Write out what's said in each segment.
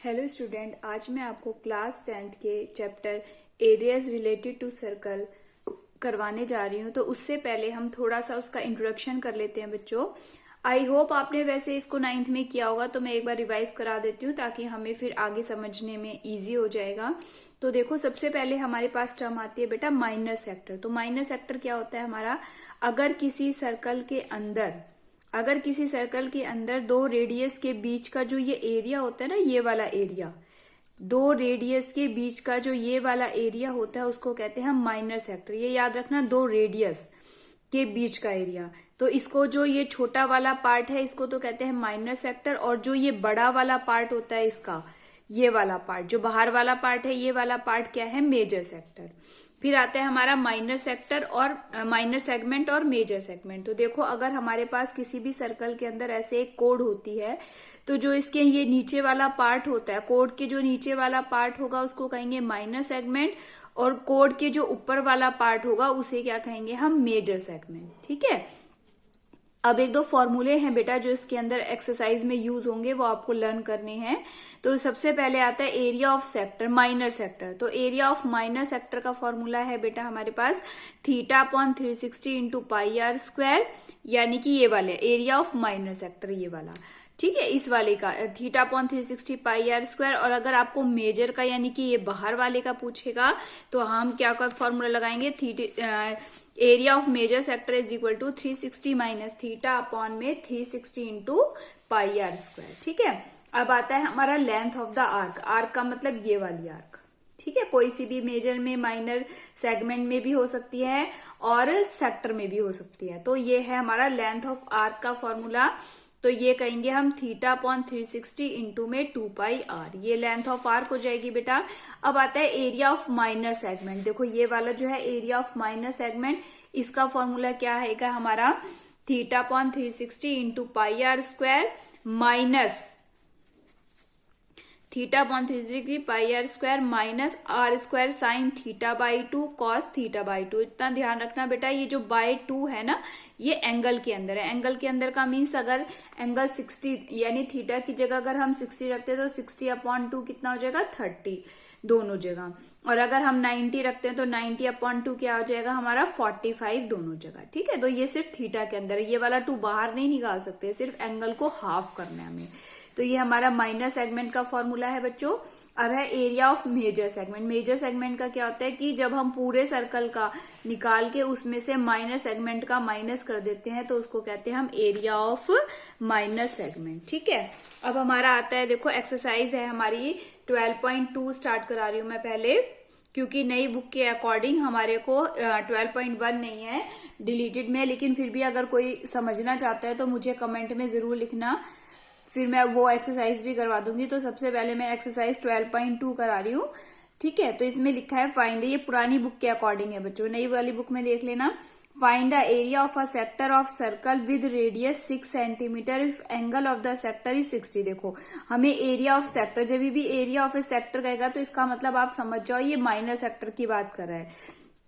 Hello student, आज मैं आपको क्लास 10th के chapter areas related to circle करवाने जा रही हूँ। तो उससे पहले हम थोड़ा सा उसका इंट्रोडक्शन कर लेते हैं बच्चों। आई होप आपने वैसे इसको 9th में किया होगा, तो मैं एक बार रिवाइज करा देती हूँ ताकि हमें फिर आगे समझने में इजी हो जाएगा। तो देखो, सबसे पहले हमारे पास टर्म आती है बेटा माइनर सेक्टर। तो माइनर सेक्टर क्या होता है हमारा, अगर किसी सर्कल के अंदर दो रेडियस के बीच का जो ये एरिया होता है ना, ये वाला एरिया, दो रेडियस के बीच का जो ये वाला एरिया होता है उसको कहते हैं हम माइनर सेक्टर। ये याद रखना, दो रेडियस के बीच का एरिया। तो इसको जो ये छोटा वाला पार्ट है इसको तो कहते हैं माइनर सेक्टर, और जो ये बड़ा वाला पार्ट होता है इसका, ये वाला पार्ट जो बाहर वाला पार्ट है, ये वाला पार्ट क्या है, मेजर सेक्टर। फिर आता है हमारा माइनर सेक्टर और माइनर सेगमेंट और मेजर सेगमेंट। तो देखो, अगर हमारे पास किसी भी सर्कल के अंदर ऐसे एक कोड होती है, तो जो इसके ये नीचे वाला पार्ट होता है, कोड के जो नीचे वाला पार्ट होगा उसको कहेंगे माइनर सेगमेंट, और कोड के जो ऊपर वाला पार्ट होगा उसे क्या कहेंगे हम, मेजर सेगमेंट। ठीक है। अब एक दो फॉर्मूले हैं बेटा जो इसके अंदर एक्सरसाइज में यूज होंगे, वो आपको लर्न करने हैं। तो सबसे पहले आता है area of sector, minor sector. तो एरिया ऑफ माइनर सेक्टर का फॉर्मूला है बेटा हमारे पास θ/360 इंटू पाई आर स्क्वायर, यानी कि ये वाले एरिया ऑफ माइनर सेक्टर, ये वाला। ठीक है, इस वाले का θ/360 पाई आर स्क्वायर। और अगर आपको मेजर का यानी कि ये बाहर वाले का पूछेगा तो हम क्या का फॉर्मूला लगाएंगे, area of major sector is equal to 360 minus theta upon में 360 इंटू पाई आर स्क्वायर। ठीक है। अब आता है हमारा length of the arc. Arc का मतलब ये वाली आर्क। ठीक है, कोई सी भी मेजर में, माइनर सेगमेंट में भी हो सकती है और सेक्टर में भी हो सकती है। तो ये है हमारा लेंथ ऑफ आर्क का फॉर्मूला। तो ये कहेंगे हम θ/360 इंटू में 2 पाई आर, ये लेंथ ऑफ आर्क हो जाएगी बेटा। अब आता है एरिया ऑफ माइनर सेगमेंट। देखो, ये वाला जो है एरिया ऑफ माइनर सेगमेंट, इसका फॉर्मूला क्या है हमारा, θ/360 into pi r square minus θ/360 pi r square minus r square sine θ/2 cos θ/2। इतना ध्यान रखना बेटा, ये जो बाय 2 है ना, ये एंगल के अंदर है। एंगल के अंदर का मीन्स अगर एंगल 60 यानी थीटा की जगह अगर हम 60 रखते हैं तो 60/2 कितना हो जाएगा, 30 दोनों जगह। और अगर हम 90 रखते हैं तो 90/2 क्या हो जाएगा हमारा, 45 दोनों जगह। ठीक है। तो ये सिर्फ थीटा के अंदर, ये वाला 2 बाहर नहीं निकाल सकते, सिर्फ एंगल को हाफ करना है हमें। तो ये हमारा माइनर सेगमेंट का फॉर्मूला है बच्चों। अब है area of major segment. Major segment का क्या होता है कि जब हम पूरे सर्कल का निकाल के उसमें से माइनर सेगमेंट का माइनस कर देते हैं तो उसको कहते हैं हम एरिया ऑफ माइनर सेगमेंट। ठीक है। अब हमारा आता है, देखो एक्सरसाइज है हमारी 12.2 स्टार्ट करा रही हूं मैं पहले, क्योंकि नई बुक के अकॉर्डिंग हमारे को 12.1 नहीं है, डिलीटेड में। लेकिन फिर भी अगर कोई समझना चाहता है तो मुझे कमेंट में जरूर लिखना, फिर मैं वो एक्सरसाइज भी करवा दूंगी। तो सबसे पहले मैं एक्सरसाइज 12.2 करा रही हूँ। ठीक है। तो इसमें लिखा है फाइंड, ये पुरानी बुक के अकॉर्डिंग है बच्चों, नई वाली बुक में देख लेना। Find the area of a sector of circle with radius 6 centimetre if angle of the sector is 60। देखो, हमें एरिया ऑफ सेक्टर, जब भी एरिया ऑफ ए सेक्टर कहेगा तो इसका मतलब आप समझ जाओ ये माइनर सेक्टर की बात कर रहा है,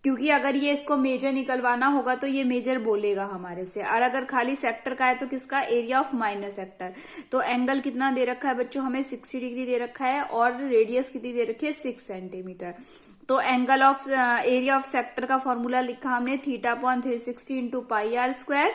क्योंकि अगर ये इसको मेजर निकलवाना होगा तो ये मेजर बोलेगा हमारे से। और अगर खाली सेक्टर का है तो किसका, एरिया ऑफ माइनर सेक्टर। तो एंगल कितना दे रखा है बच्चों हमें, 60 डिग्री दे रखा है, और रेडियस कितनी दे रखी है, 6 सेंटीमीटर। तो angle of area of sector का फॉर्मूला लिखा हमने θ/360 into pi r square.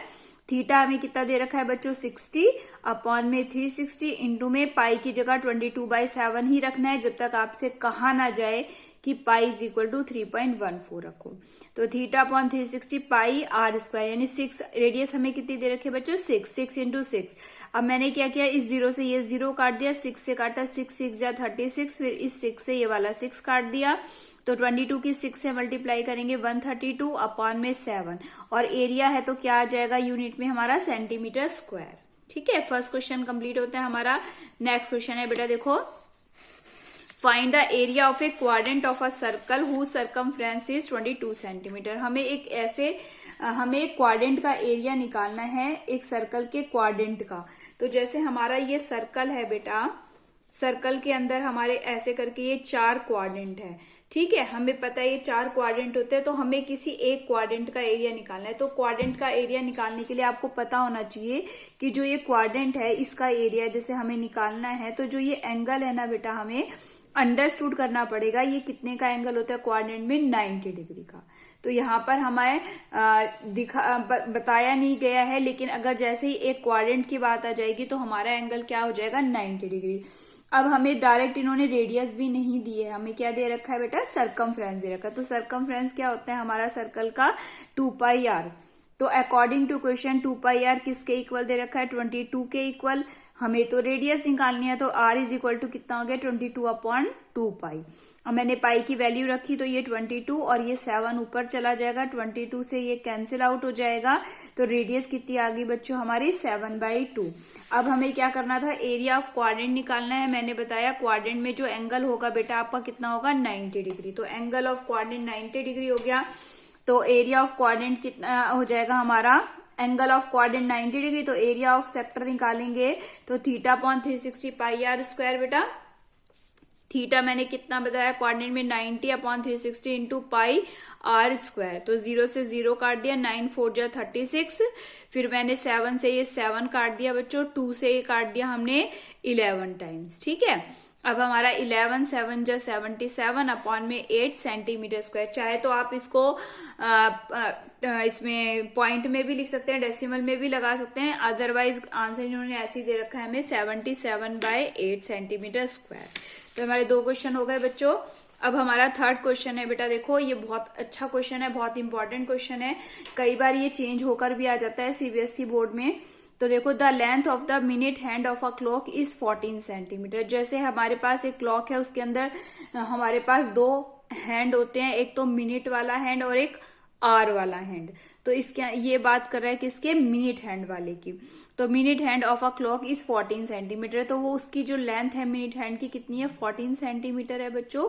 Theta हमें कितना दे रखा है बच्चों, 60 अपॉन में 360 इंटू में पाई की जगह 22/7 ही रखना है, जब तक आपसे कहा ना जाए कि पाई इज इक्वल टू 3.14 रखो। तो θ/360 पाई आर स्क्वायर यानी 6, रेडियस हमें कितनी दे रखी है बच्चों, 6 इंटू 6। अब मैंने क्या किया, इस 0 से ये 0 काट दिया, 6 से काटा, 6 जा 36, फिर इस 6 से ये वाला 6 काट दिया। तो 22 की 6 से मल्टीप्लाई करेंगे 132 अपॉन में 7, और एरिया है तो क्या आ जाएगा यूनिट में हमारा, सेंटीमीटर स्क्वायर। ठीक है। फर्स्ट क्वेश्चन कंप्लीट होता है हमारा। नेक्स्ट क्वेश्चन है बेटा, देखो find the area of a quadrant of a circle whose circumference is 22 centimetre. हमें क्वाड्रेंट का एरिया निकालना है, एक सर्कल के क्वाड्रेंट का। तो जैसे हमारा ये सर्कल है बेटा, सर्कल के अंदर हमारे ऐसे करके ये 4 क्वाड्रेंट है। ठीक है, हमें पता है ये 4 क्वाड्रेंट होते हैं, तो हमें किसी एक क्वाड्रेंट का एरिया निकालना है। तो क्वाड्रेंट का एरिया निकालने के लिए आपको पता होना चाहिए कि जो ये क्वाड्रेंट है इसका एरिया जैसे हमें निकालना है, तो जो ये एंगल है ना बेटा, हमें अंडरस्टूड करना पड़ेगा ये कितने का एंगल होता है क्वाड्रेंट में, 90 डिग्री का। तो यहाँ पर हमें बताया नहीं गया है, लेकिन अगर जैसे ही एक क्वाड्रेंट की बात आ जाएगी तो हमारा एंगल क्या हो जाएगा, 90 डिग्री। अब हमें डायरेक्ट इन्होंने रेडियस भी नहीं दी है, हमें क्या दे रखा है बेटा, सरकमफ्रेंस दे रखा है। तो सरकमफ्रेंस क्या होता है हमारा सर्कल का, 2πr। तो अकॉर्डिंग टू क्वेश्चन 2πr किसके इक्वल दे रखा है, 22 के इक्वल। हमें तो रेडियस निकालनी है, तो r इज इक्वल टू कितना हो गया, 22/2π। अब मैंने पाई की वैल्यू रखी तो ये 22 और ये 7 ऊपर चला जाएगा, 22 से ये कैंसिल आउट हो जाएगा। तो रेडियस कितनी आ गई बच्चों हमारी, 7/2। अब हमें क्या करना था, एरिया ऑफ क्वाड्रेंट निकालना है। मैंने बताया क्वाड्रेंट में जो एंगल होगा बेटा आपका कितना होगा, 90 डिग्री। तो एंगल ऑफ क्वाड्रेंट 90 डिग्री हो गया। तो एरिया ऑफ क्वाड्रेंट कितना हो जाएगा हमारा, एंगल ऑफ क्वाड्रेंट 90 डिग्री। तो एरिया ऑफ सेक्टर निकालेंगे तो θ/360πr² बेटा। थीटा मैंने कितना बताया, क्वाड्रेंट में 90/360 इंटू πr²। तो 0 से 0 काट दिया, 9 4 जा 36। फिर मैंने 7 से ये 7 काट दिया बच्चों, 2 से ये काट दिया हमने 11 टाइम्स। ठीक है, अब हमारा 11 7 जा 77 अपॉन में 8 सेंटीमीटर स्क्वायर। चाहे तो आप इसको इसमें पॉइंट में भी लिख सकते हैं, डेसिमल में भी लगा सकते हैं, अदरवाइज आंसर इन्होंने ऐसे ही दे रखा है हमें 77/8 सेंटीमीटर स्क्वायर। तो हमारे 2 क्वेश्चन हो गए बच्चों। अब हमारा थर्ड क्वेश्चन है बेटा, देखो ये बहुत अच्छा क्वेश्चन है, बहुत इंपॉर्टेंट क्वेश्चन है। कई बार ये चेंज होकर भी आ जाता है सीबीएसई बोर्ड में। तो देखो, the length of the minute hand of a clock is 14 centimetre. जैसे हमारे पास एक क्लॉक है, उसके अंदर हमारे पास 2 हैंड होते हैं, एक तो मिनट वाला हैंड और एक आर वाला हैंड। तो इसके ये बात कर रहा है किसके, मिनट हैंड वाले की। तो minute hand of a clock is 14 centimetre. तो वो उसकी जो लेंथ है मिनट हैंड की कितनी है, 14 सेंटीमीटर है बच्चों।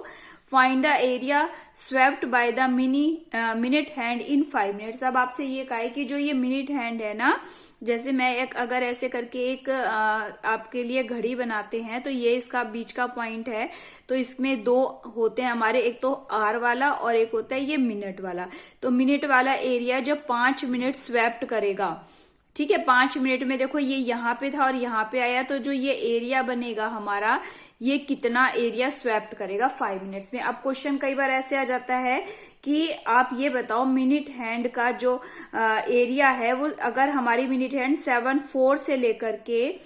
Find the area swept by the minute hand in 5 minutes. अब आपसे ये कहा है कि जो ये मिनट हैंड है ना, जैसे मैं एक अगर ऐसे करके एक आपके लिए घड़ी बनाते हैं, तो ये इसका बीच का पॉइंट है। तो इसमें 2 होते हैं हमारे, एक तो आर वाला और एक होता है ये मिनट वाला। तो मिनट वाला एरिया जब 5 मिनट स्वेप्ट करेगा, ठीक है, 5 मिनट में देखो ये यहाँ पे था और यहाँ पे आया, तो जो ये एरिया बनेगा हमारा, ये कितना एरिया स्वेप्ट करेगा 5 मिनट्स में। अब क्वेश्चन कई बार ऐसे आ जाता है कि आप ये बताओ मिनट हैंड का जो एरिया है, वो अगर हमारी मिनट हैंड 7/4 से लेकर के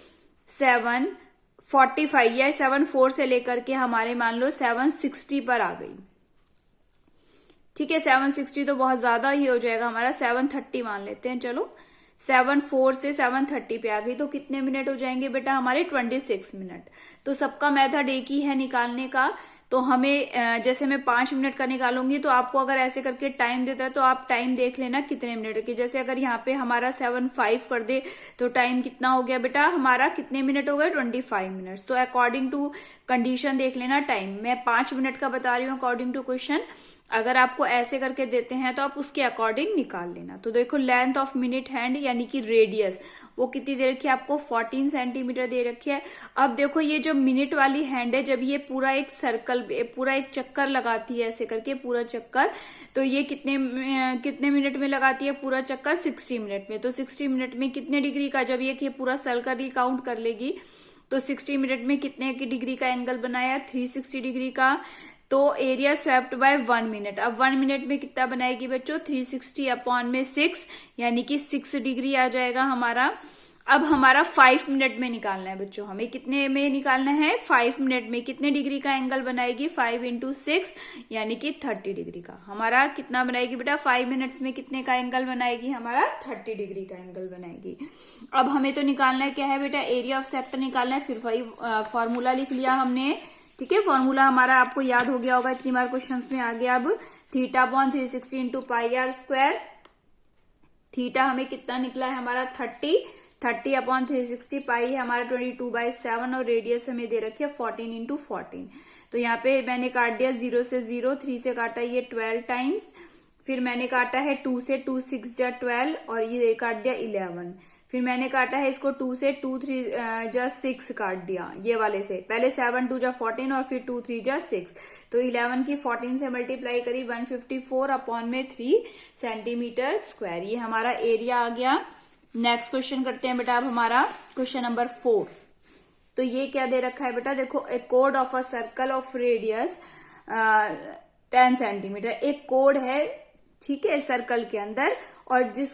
7/45 या 7/4 से लेकर के हमारे मान लो 7/60 पर आ गई, ठीक है, 7/60 तो बहुत ज्यादा ही हो जाएगा हमारा, 7/30 मान लेते हैं, चलो 7/4 से 7/30 पे आ गई, तो कितने मिनट हो जाएंगे बेटा हमारे, 26 मिनट। तो सबका मेथड एक ही है निकालने का। तो हमें जैसे मैं 5 मिनट का निकालूंगी, तो आपको अगर ऐसे करके टाइम देता है तो आप टाइम देख लेना कितने मिनट की। जैसे अगर यहाँ पे हमारा 7/5 कर दे तो टाइम कितना हो गया बेटा हमारा, कितने मिनट हो गए, 25 मिनट्स। तो अकॉर्डिंग टू कंडीशन देख लेना टाइम। मैं 5 मिनट का बता रही हूँ अकॉर्डिंग टू क्वेश्चन, अगर आपको ऐसे करके देते हैं तो आप उसके अकॉर्डिंग निकाल लेना। तो देखो लेंथ ऑफ मिनट हैंड यानी कि रेडियस वो कितनी दे रखी है आपको, 14 सेंटीमीटर दे रखी है। अब देखो ये जो मिनट वाली हैंड है, जब ये पूरा एक सर्कल, पूरा एक चक्कर लगाती है ऐसे करके पूरा चक्कर, तो ये कितने मिनट में लगाती है पूरा चक्कर, 60 मिनट में। तो 60 मिनट में कितने डिग्री का, जब ये पूरा सर्कल ही काउंट कर लेगी तो 60 मिनट में कितने की डिग्री का एंगल बनाया, 360 डिग्री का। तो एरिया स्वेप्ट बाय 1 मिनट। अब 1 मिनट में कितना बनाएगी बच्चों, 360 अपॉन में 6 यानी कि 6 डिग्री आ जाएगा हमारा। अब हमारा 5 मिनट में निकालना है बच्चों, हमें कितने में निकालना है, 5 मिनट में कितने डिग्री का एंगल बनाएगी, 5 × 6 यानी कि 30 डिग्री का। हमारा कितना बनाएगी बेटा, 5 मिनट्स में कितने का एंगल बनाएगी हमारा, 30 डिग्री का एंगल बनाएगी। अब हमें तो निकालना है क्या है बेटा, एरिया ऑफ सेक्टर निकालना है। फिर वही फॉर्मूला लिख लिया हमने, ठीक है, फॉर्मूला हमारा आपको याद हो गया होगा, इतनी बार क्वेश्चंस में आ गया। अब θ/360 इंटू πr², थीटा हमें कितना निकला है हमारा 30/360 पाई है हमारा 22/7 और रेडियस हमें दे रखी है 14 × 14। तो यहाँ पे मैंने काट दिया 0 से 0, 3 से काटा ये 12 टाइम्स, फिर मैंने काटा है 2 से 2 6 जा 12 और ये काट दिया 11। फिर मैंने काटा है इसको 2 से, 2 3 जा 6 काट दिया ये वाले से, पहले 7 2 जा 14 और फिर 2 3 जा 6, तो 11 की 14 से मल्टीप्लाई करी 154 अपॉन में 3 सेंटीमीटर स्क्वायर, ये हमारा एरिया आ गया। नेक्स्ट क्वेश्चन करते हैं बेटा अब हमारा क्वेश्चन नंबर 4। तो ये क्या दे रखा है बेटा, देखो ए कोड of a circle of radius 10 centimetre, एक कोड है ठीक है सर्कल के अंदर, और जिस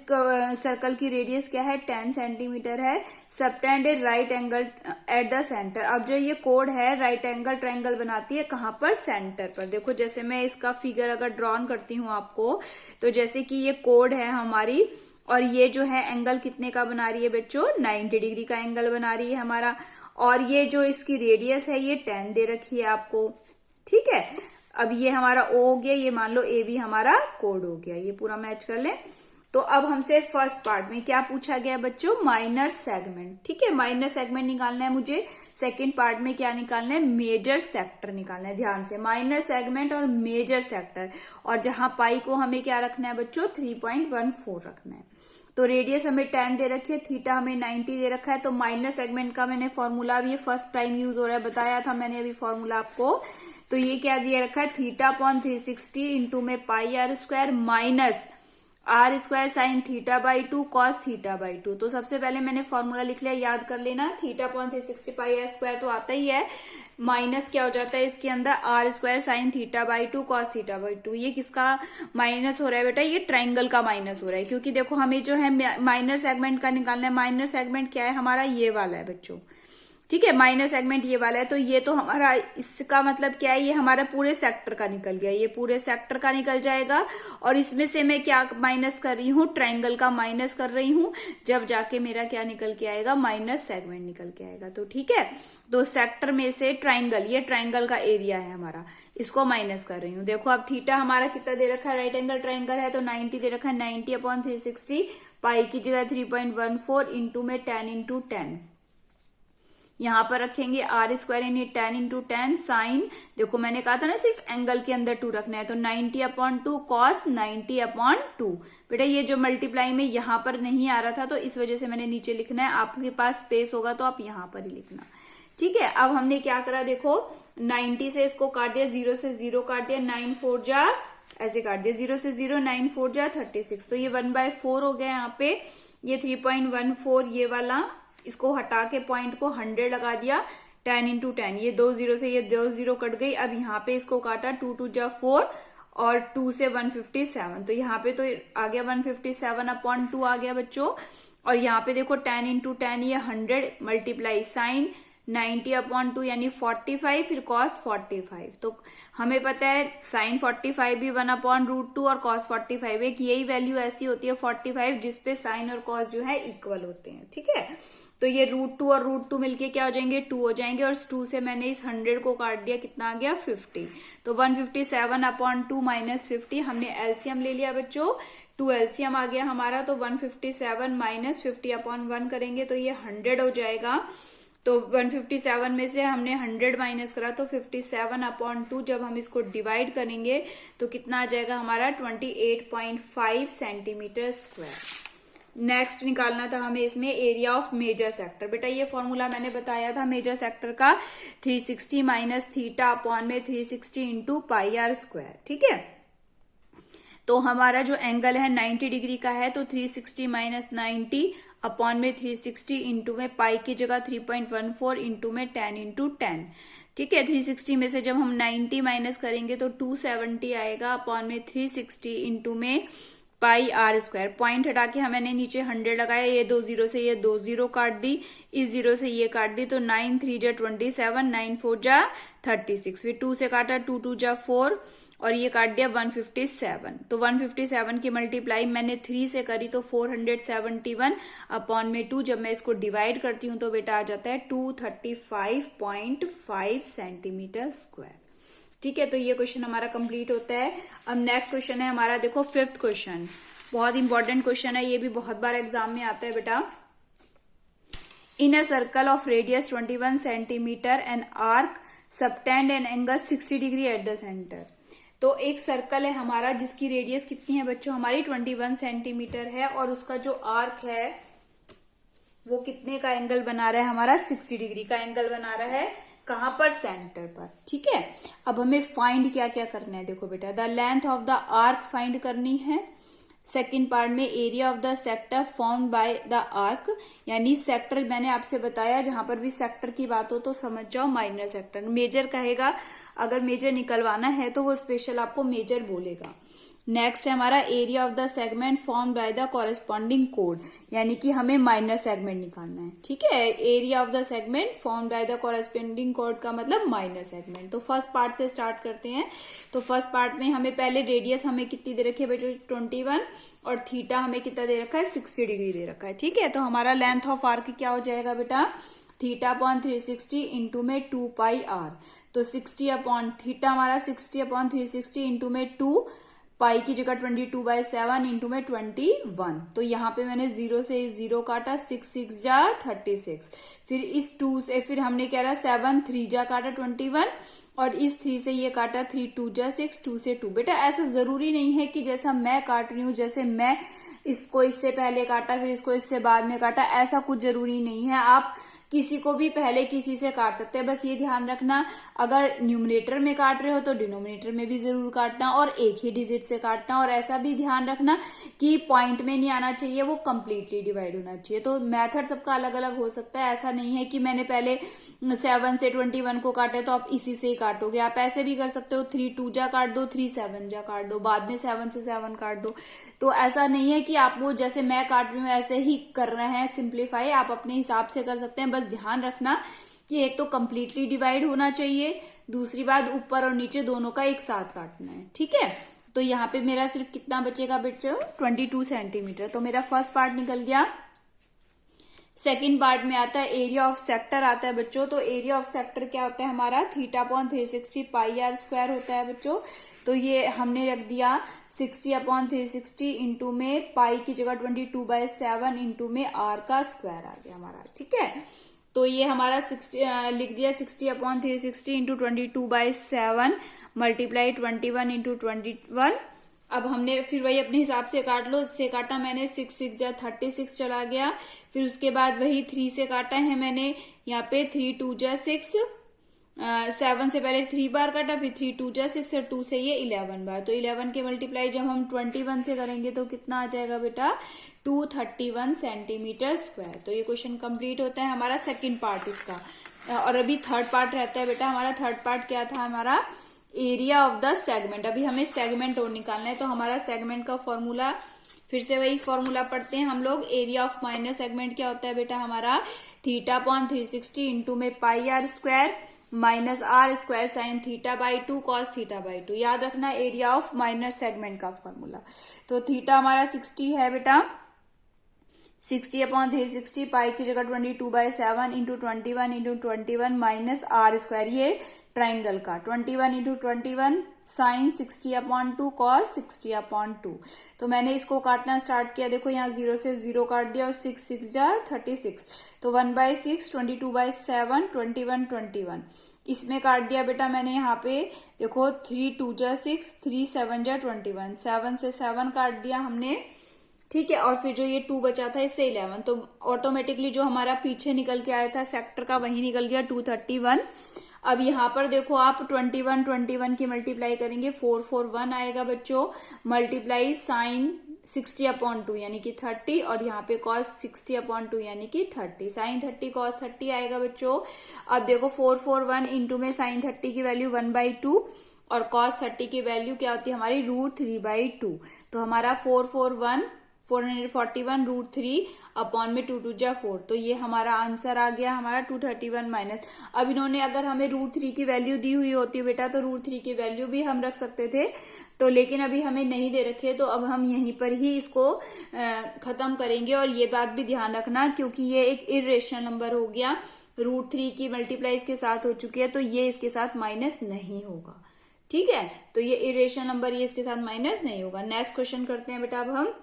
सर्कल की रेडियस क्या है 10 सेंटीमीटर है, subtend A right angle eight the centre. अब जो ये कोड है राइट एंगल ट्रायंगल बनाती है कहां पर, सेंटर पर। देखो जैसे मैं इसका फिगर अगर ड्रॉन करती हूँ आपको, तो जैसे कि ये कोड है हमारी, और ये जो है एंगल कितने का बना रही है बच्चों, 90 डिग्री का एंगल बना रही है हमारा, और ये जो इसकी रेडियस है ये 10 दे रखी है आपको, ठीक है। अब ये हमारा ओ हो गया, ये मान लो ए भी हमारा कोड हो गया, ये पूरा मैच कर ले। तो अब हमसे फर्स्ट पार्ट में क्या पूछा गया बच्चों, माइनर सेगमेंट, ठीक है, माइनर सेगमेंट निकालना है मुझे। सेकंड पार्ट में क्या निकालना है, मेजर सेक्टर निकालना है, ध्यान से, माइनर सेगमेंट और मेजर सेक्टर, और जहां पाई को हमें क्या रखना है बच्चों, 3.14 रखना है। तो रेडियस हमें 10 दे रखी है, थीटा हमें 90 दे रखा है। तो माइनर सेगमेंट का मैंने फॉर्मूला, अब ये फर्स्ट टाइम यूज हो रहा है, बताया था मैंने अभी फॉर्मूला आपको। तो ये क्या दिया रखा है, थीटा अपॉन 360 इंटू में pi r square minus r square sine theta by 2 cos theta by 2। तो सबसे पहले मैंने फॉर्मूला लिख लिया, याद कर लेना, theta upon 360 pi r square तो आता ही है, माइनस क्या हो जाता है इसके अंदर, r square sine theta by 2 cos theta by 2। ये किसका माइनस हो रहा है बेटा, ये ट्राइंगल का माइनस हो रहा है, क्योंकि देखो हमें जो है माइनर सेगमेंट का निकालना है। माइनर सेगमेंट क्या है हमारा, ये वाला है बच्चों, ठीक है, माइनर सेगमेंट ये वाला है। तो ये तो हमारा, इसका मतलब क्या है, ये हमारा पूरे सेक्टर का निकल गया, ये पूरे सेक्टर का निकल जाएगा। और इसमें से मैं क्या माइनस कर रही हूँ, ट्रायंगल का माइनस कर रही हूँ, जब जाके मेरा क्या निकल के आएगा, माइनस सेगमेंट निकल के आएगा। तो ठीक है, तो सेक्टर में से ट्रायंगल, ये ट्रायंगल का एरिया है हमारा, इसको माइनस कर रही हूँ। देखो अब थीटा हमारा कितना दे रखा है, राइट एंगल ट्रायंगल है तो 90 दे रखा है, 90 अपॉन 360, पाई की जगह 3.14 इंटू में 10 इंटू 10, यहां पर रखेंगे आर स्क्वायर यानी 10 इंटू 10 साइन, देखो मैंने कहा था ना सिर्फ एंगल के अंदर 2 रखना है, तो 90 अपॉन 2 कॉस 90 अपॉन 2। बेटा ये जो मल्टीप्लाई में यहां पर नहीं आ रहा था तो इस वजह से मैंने नीचे लिखना है, आपके पास स्पेस होगा तो आप यहां पर ही लिखना, ठीक है। अब हमने क्या करा, देखो 90 से इसको काट दिया, 0 से 0 काट दिया, 9 4 जा ऐसे काट दिया, 0 से 0 9 4 जा 36, तो ये 1/4 हो गया यहाँ पे, ये 3.14 ये वाला, इसको हटा के पॉइंट को 100 लगा दिया, 10 इंटू 10, ये 2 0 से ये 2 0 कट गई। अब यहाँ पे इसको काटा, 2 2 जा 4 और 2 से 157, तो यहाँ पे तो आ गया 157 अपॉन 2 आ गया बच्चों। और यहाँ पे देखो 10 इंटू 10 ये 100 मल्टीप्लाई साइन 90 अपॉन 2 यानी 45, फिर कॉस 45। तो हमें पता है साइन 45 भी 1 अपॉन √2 और कॉस 45, एक यही वैल्यू ऐसी होती है 45 जिसपे साइन और कॉस जो है इक्वल होते हैं, ठीक है। तो ये √2 और √2 मिलके क्या हो जाएंगे, 2 हो जाएंगे, और 2 से मैंने इस 100 को काट दिया, कितना आ गया 50। तो 157 अपॉन 2 माइनस 50, हमने एलसीएम ले लिया बच्चों, 2 एलसीएम आ गया हमारा, तो 157 माइनस 50 अपॉन 1 करेंगे तो ये 100 हो जाएगा। तो 157 में से हमने 100 माइनस करा तो 57 अपॉन 2, जब हम इसको डिवाइड करेंगे तो कितना आ जाएगा हमारा 28.5 सेंटीमीटर स्क्वायर। नेक्स्ट निकालना था हमें इसमें एरिया ऑफ मेजर सेक्टर। बेटा ये फॉर्मूला मैंने बताया था मेजर सेक्टर का, 360 माइनस थीटा अपॉन में 360 इंटू पाई आर स्क्वायर, ठीक है। तो हमारा जो एंगल है 90 डिग्री का है, तो 360 माइनस 90 अपॉन में 360 इंटू में पाई की जगह 3.14 इंटू में 10 इंटू 10, ठीक है। 360 में से जब हम 90 माइनस करेंगे तो 270 आएगा अपॉन में 360 इंटू में पाई आर स्क्वायर। पॉइंट हटा के मैंने नीचे 100 लगाया, ये 2 0 से ये 2 0 काट दी, इस 0 से ये काट दी, तो 9 3 जा 27, 9 4 जा 36, फिर 2 से काटा, 2 2 जा 4 और ये काट दिया 157। तो 157 की मल्टीप्लाई मैंने 3 से करी तो 471 अपॉन में 2, जब मैं इसको डिवाइड करती हूँ तो बेटा आ जाता है 235.5 सेंटीमीटर स्क्वायर, ठीक है। तो ये क्वेश्चन हमारा कंप्लीट होता है। अब नेक्स्ट क्वेश्चन है हमारा, देखो 5th क्वेश्चन, बहुत इंपॉर्टेंट क्वेश्चन है, ये भी बहुत बार एग्जाम में आता है बेटा। In a circle of radius 21 centimetre and arc subtend an angle 60 degree at the centre. तो एक सर्कल है हमारा जिसकी रेडियस कितनी है बच्चों, हमारी 21 सेंटीमीटर है, और उसका जो आर्क है वो कितने का एंगल बना रहा है, हमारा 60 डिग्री का एंगल बना रहा है। कहां पर, सेंटर पर। ठीक है, अब हमें फाइंड क्या क्या करना है, देखो बेटा, the length of the arc find करनी है। सेकेंड पार्ट में area of the sector formed by the arc, यानी सेक्टर मैंने आपसे बताया, जहां पर भी सेक्टर की बात हो तो समझ जाओ माइनर सेक्टर। मेजर कहेगा, अगर मेजर निकलवाना है तो वो स्पेशल आपको मेजर बोलेगा। नेक्स्ट है हमारा area of the segment form by the corresponding code, यानी कि हमें माइनर सेगमेंट निकालना है। ठीक है, area of the segment form by the corresponding code का मतलब माइनर सेगमेंट। तो फर्स्ट पार्ट से स्टार्ट करते हैं। तो फर्स्ट पार्ट में हमें पहले रेडियस हमें कितनी दे रखी है बेटा, 21, और थीटा हमें कितना दे रखा है, 60 डिग्री दे रखा है। ठीक है, तो हमारा लेंथ ऑफ आर्क क्या हो जाएगा बेटा, थीटा अपॉन 360 इंटू में 2 पाई आर। तो 60 अपॉन थीटा हमारा 60 अपॉन 360 इंटू में 2, पाई की जगह 22/7 इंटू में 21। तो यहाँ पे मैंने 0 से 0 काटा, 6 6 जा 36, फिर इस 2 से फिर हमने क्या रहा 7 3 जा काटा 21, और इस 3 से ये काटा 3 2 जा 6, 2 से 2। बेटा ऐसा जरूरी नहीं है कि जैसा मैं काट रही हूँ, जैसे मैं इसको इससे पहले काटा फिर इसको इससे बाद में काटा, ऐसा कुछ जरूरी नहीं है। आप किसी को भी पहले किसी से काट सकते हैं। बस ये ध्यान रखना, अगर न्यूमरेटर में काट रहे हो तो डिनोमिनेटर में भी जरूर काटना, और एक ही डिजिट से काटना। और ऐसा भी ध्यान रखना कि पॉइंट में नहीं आना चाहिए, वो कंप्लीटली डिवाइड होना चाहिए। तो मेथड सबका अलग अलग हो सकता है। ऐसा नहीं है कि मैंने पहले 7 से 21 को काटे तो आप इसी से ही काटोगे। आप ऐसे भी कर सकते हो, 3 2 जा काट दो, 3 7 जा काट दो, बाद में 7 से 7 काट दो। तो ऐसा नहीं है कि आप वो जैसे मैं काट रही हूँ ऐसे ही करना है सिंप्लीफाई, आप अपने हिसाब से कर सकते हैं। बस ध्यान रखना कि एक तो कंप्लीटली डिवाइड होना चाहिए, दूसरी बात ऊपर और नीचे दोनों का एक साथ काटना है। ठीक है, तो यहाँ पे मेरा सिर्फ कितना बचेगा बच्चों, 22 सेंटीमीटर। तो मेरा फर्स्ट पार्ट निकल गया। सेकेंड पार्ट में आता है एरिया ऑफ सेक्टर आता है बच्चों। तो एरिया ऑफ सेक्टर क्या होता है हमारा, theta upon 360 pi r square होता है बच्चों। तो ये हमने रख दिया 60 अपॉन 360 इंटू में पाई की जगह 22/7 इंटू में आर का स्क्वायर आ गया हमारा। ठीक है, तो ये हमारा 60 लिख दिया 60 अपॉन 360 इंटू 22/7 मल्टीप्लाई 21 इंटू 21। अब हमने फिर वही अपने हिसाब से काट लो, इससे काटा मैंने 6 6 जा 36 चला गया। फिर उसके बाद वही 3 से काटा है मैंने, यहाँ पे 3 2 जा 6, 7 से पहले 3 बार काटा, फिर 3 2 जा 6 और 2 से ये 11 बार। तो 11 के मल्टीप्लाई जब हम 21 से करेंगे तो कितना आ जाएगा बेटा, 231 सेंटीमीटर स्क्वायर। तो ये क्वेश्चन कंप्लीट होता है हमारा सेकेंड पार्ट इसका। और अभी थर्ड पार्ट रहता है बेटा हमारा। थर्ड पार्ट क्या था हमारा, एरिया ऑफ द सेगमेंट। अभी हमें सेगमेंट और निकालना है। तो हमारा सेगमेंट का फॉर्मूला, फिर से वही फॉर्मूला पढ़ते हैं हम लोग। एरिया ऑफ माइनर सेगमेंट क्या होता है बेटा हमारा, थीटा अपॉन 360 इंटू में pi r square minus r square sine theta by 2 cos theta by 2। याद रखना एरिया ऑफ माइनर सेगमेंट का फॉर्मूला। तो थीटा हमारा 60 है बेटा, 60 अपॉन 360 पाई की जगह 22/7 into 21 into 21 minus r square, ये ट्राइंगल का 21 into 21 sine 60 upon 2 cos 60 upon 2। तो मैंने इसको काटना स्टार्ट किया, देखो यहाँ 0 से 0 काट दिया और 6 6 जा 36। तो 1/6 22/7 21 21 इसमें काट दिया बेटा मैंने। यहाँ पे देखो 3 2 जा 6, 3 7 जा 21, 7 से 7 काट दिया हमने। ठीक है, और फिर जो ये 2 बचा था इससे 11, तो ऑटोमेटिकली जो हमारा पीछे निकल के आया था सेक्टर का वही निकल गया 231। अब यहाँ पर देखो आप 21 21 की मल्टीप्लाई करेंगे 441 आएगा बच्चों, मल्टीप्लाई साइन 60 अपॉन 2 यानी कि 30, और यहाँ पे कॉस 60 अपॉन 2 यानी कि 30, साइन 30 कॉस 30 आएगा बच्चों। अब देखो 441 इंटू में साइन 30 की वैल्यू 1/2 और कॉस 30 की वैल्यू क्या होती है हमारी √3/2। तो हमारा 441 √3 अपॉन में 2 2 जा 4। तो ये हमारा आंसर आ गया हमारा 231 माइनस। अब इन्होंने अगर हमें √3 की वैल्यू दी हुई होती बेटा तो √3 की वैल्यू भी हम रख सकते थे, तो लेकिन अभी हमें नहीं दे रखे, तो अब हम यहीं पर ही इसको खत्म करेंगे। और ये बात भी ध्यान रखना क्योंकि ये एक इर्रेशनल नंबर हो गया, √3 की मल्टीप्लाई इसके साथ हो चुकी है, तो ये इसके साथ माइनस नहीं होगा। ठीक है, तो ये इर्रेशनल नंबर ये इसके साथ माइनस नहीं होगा। नेक्स्ट क्वेश्चन करते हैं बेटा अब हम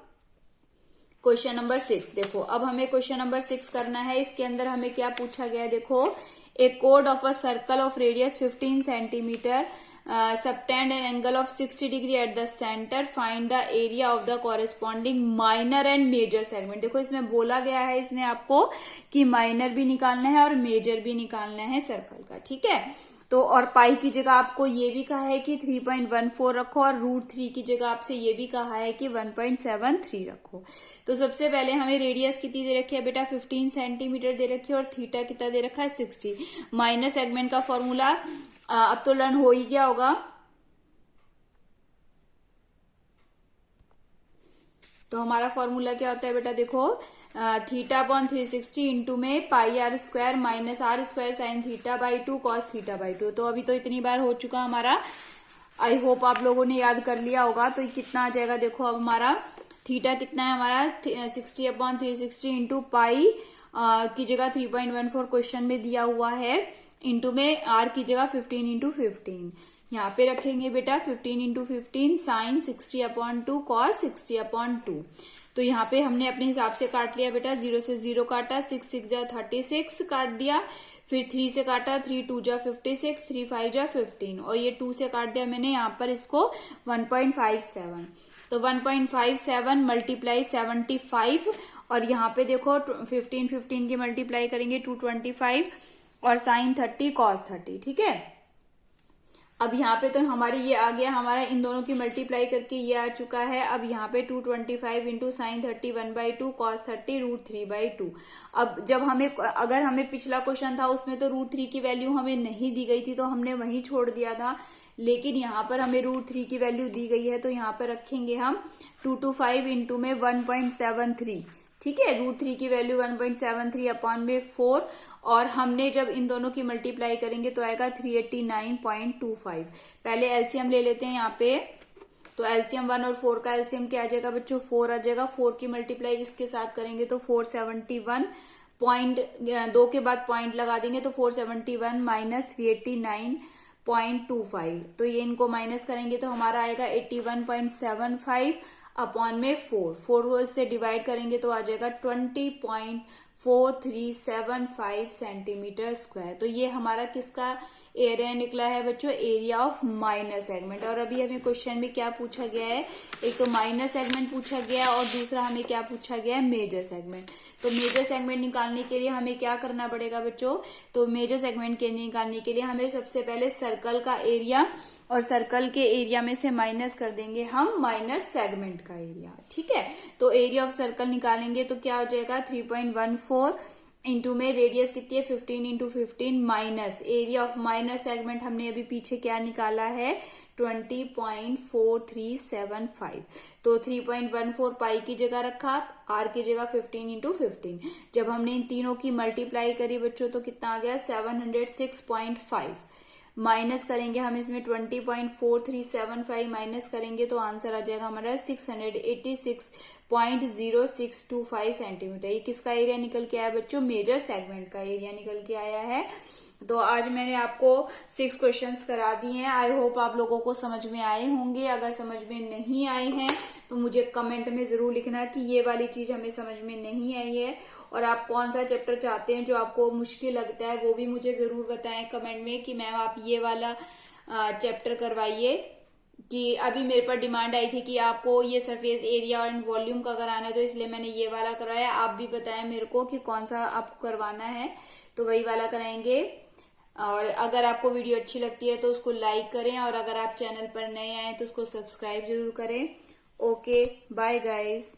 क्वेश्चन नंबर 6। देखो अब हमें क्वेश्चन नंबर 6 करना है। इसके अंदर हमें क्या पूछा गया है, देखो ए कोड of a circle of radius 15 centimetre subtend an angle of 60 degree at the centre, find the area of the corresponding minor and major segment. देखो इसमें बोला गया है इसने आपको कि माइनर भी निकालना है और मेजर भी निकालना है सर्कल का, ठीक है। तो और पाई की जगह आपको ये भी कहा है कि 3.14 रखो और √3 की जगह आपसे ये भी कहा है कि 1.73 रखो। तो सबसे पहले हमें रेडियस कितनी दे रखी है बेटा, 15 सेंटीमीटर दे रखी है और थीटा कितना दे रखा है, 60। माइनर सेगमेंट का फॉर्मूला अब तो लर्न हो ही गया होगा। तो हमारा फॉर्मूला क्या होता है बेटा, देखो θ/360 इंटू में πr² minus r² sign θ/2 cos θ/2। तो अभी तो इतनी बार हो चुका हमारा, आई होप आप लोगों ने याद कर लिया होगा। तो कितना आ जाएगा, देखो अब हमारा थीटा कितना है हमारा 60/360 इंटू पाई की जगह 3.14 क्वेश्चन में दिया हुआ है, इंटू में आर की जगह 15 × 15 यहाँ पे रखेंगे बेटा 15 × 15 साइन 60/2 कॉस 60/2। तो यहाँ पे हमने अपने हिसाब से काट लिया बेटा, 0 से 0 काटा, 6 6 जा 36 काट दिया, फिर 3 से काटा, 3 2 जा 56, 3 5 जा 15 और ये 2 से काट दिया मैंने यहाँ पर इसको 1.57। तो 1.57 मल्टीप्लाई 75 और यहाँ पे देखो 15 15 की मल्टीप्लाई करेंगे 225 और साइन 30 कॉस 30, ठीक है। अब यहाँ पे तो हमारी ये आ गया, हमारा इन दोनों की मल्टीप्लाई करके ये आ चुका है। अब यहाँ पे 225 इंटू साइन 30 1/2 कॉस 30 √3/2। अब जब हमें अगर हमें पिछला क्वेश्चन था उसमें तो √3 की वैल्यू हमें नहीं दी गई थी तो हमने वहीं छोड़ दिया था, लेकिन यहाँ पर हमें √3 की वैल्यू दी गई है तो यहाँ पर रखेंगे हम 225 इंटू में 1.73, ठीक है। √3 की वैल्यू 1.73/4 और हमने जब इन दोनों की मल्टीप्लाई करेंगे तो आएगा 389.25। पहले एलसीएम ले लेते हैं यहाँ पे। तो एलसीएम 1 और 4 का एलसीएम क्या आ जाएगा बच्चों, 4 आ जाएगा। 4 की मल्टीप्लाई इसके साथ करेंगे तो 471 पॉइंट 2 के बाद पॉइंट लगा देंगे तो 471 माइनस 389.25। तो ये इनको माइनस करेंगे तो हमारा आएगा 81.75 अपॉन में 4 से डिवाइड करेंगे तो आ जाएगा 20.4375 सेंटीमीटर स्क्वायर। तो ये हमारा किसका एरिया निकला है बच्चों, एरिया ऑफ माइनर सेगमेंट। और अभी हमें क्वेश्चन में क्या पूछा गया है, एक तो माइनर सेगमेंट पूछा गया और दूसरा हमें क्या पूछा गया है, मेजर सेगमेंट। तो मेजर सेगमेंट निकालने के लिए हमें क्या करना पड़ेगा बच्चों, तो मेजर सेगमेंट के निकालने के लिए हमें सबसे पहले सर्कल का एरिया और सर्कल के एरिया में से माइनस कर देंगे हम माइनर सेगमेंट का एरिया, ठीक है। तो एरिया ऑफ सर्कल निकालेंगे तो क्या हो जाएगा 3.14 इंटू में रेडियस कितनी है 15 × 15 minus area of minor segment हमने अभी पीछे क्या निकाला है 20.4375। तो 3.14 पाई की जगह रखा, आर की जगह 15 × 15। जब हमने इन तीनों की मल्टीप्लाई करी बच्चों तो कितना आ गया 706.5। माइनस करेंगे हम इसमें 20.4375 माइनस करेंगे तो आंसर आ जाएगा हमारा 686.0625 सेंटीमीटर। ये किसका एरिया निकल के आया बच्चों, मेजर सेगमेंट का एरिया निकल के आया है। तो आज मैंने आपको 6 क्वेश्चंस करा दिए हैं। आई होप आप लोगों को समझ में आए होंगे। अगर समझ में नहीं आए हैं तो मुझे कमेंट में जरूर लिखना कि ये वाली चीज हमें समझ में नहीं आई है, और आप कौन सा चैप्टर चाहते हैं जो आपको मुश्किल लगता है वो भी मुझे जरूर बताएं कमेंट में कि मैम आप ये वाला चैप्टर करवाइए। कि अभी मेरे पर डिमांड आई थी कि आपको ये सरफेस एरिया एंड वॉल्यूम का कराना है तो इसलिए मैंने ये वाला कराया। आप भी बताएं मेरे को कि कौन सा आपको करवाना है तो वही वाला कराएंगे। और अगर आपको वीडियो अच्छी लगती है तो उसको लाइक करें, और अगर आप चैनल पर नए आए तो उसको सब्सक्राइब जरूर करें। Okay, bye guys.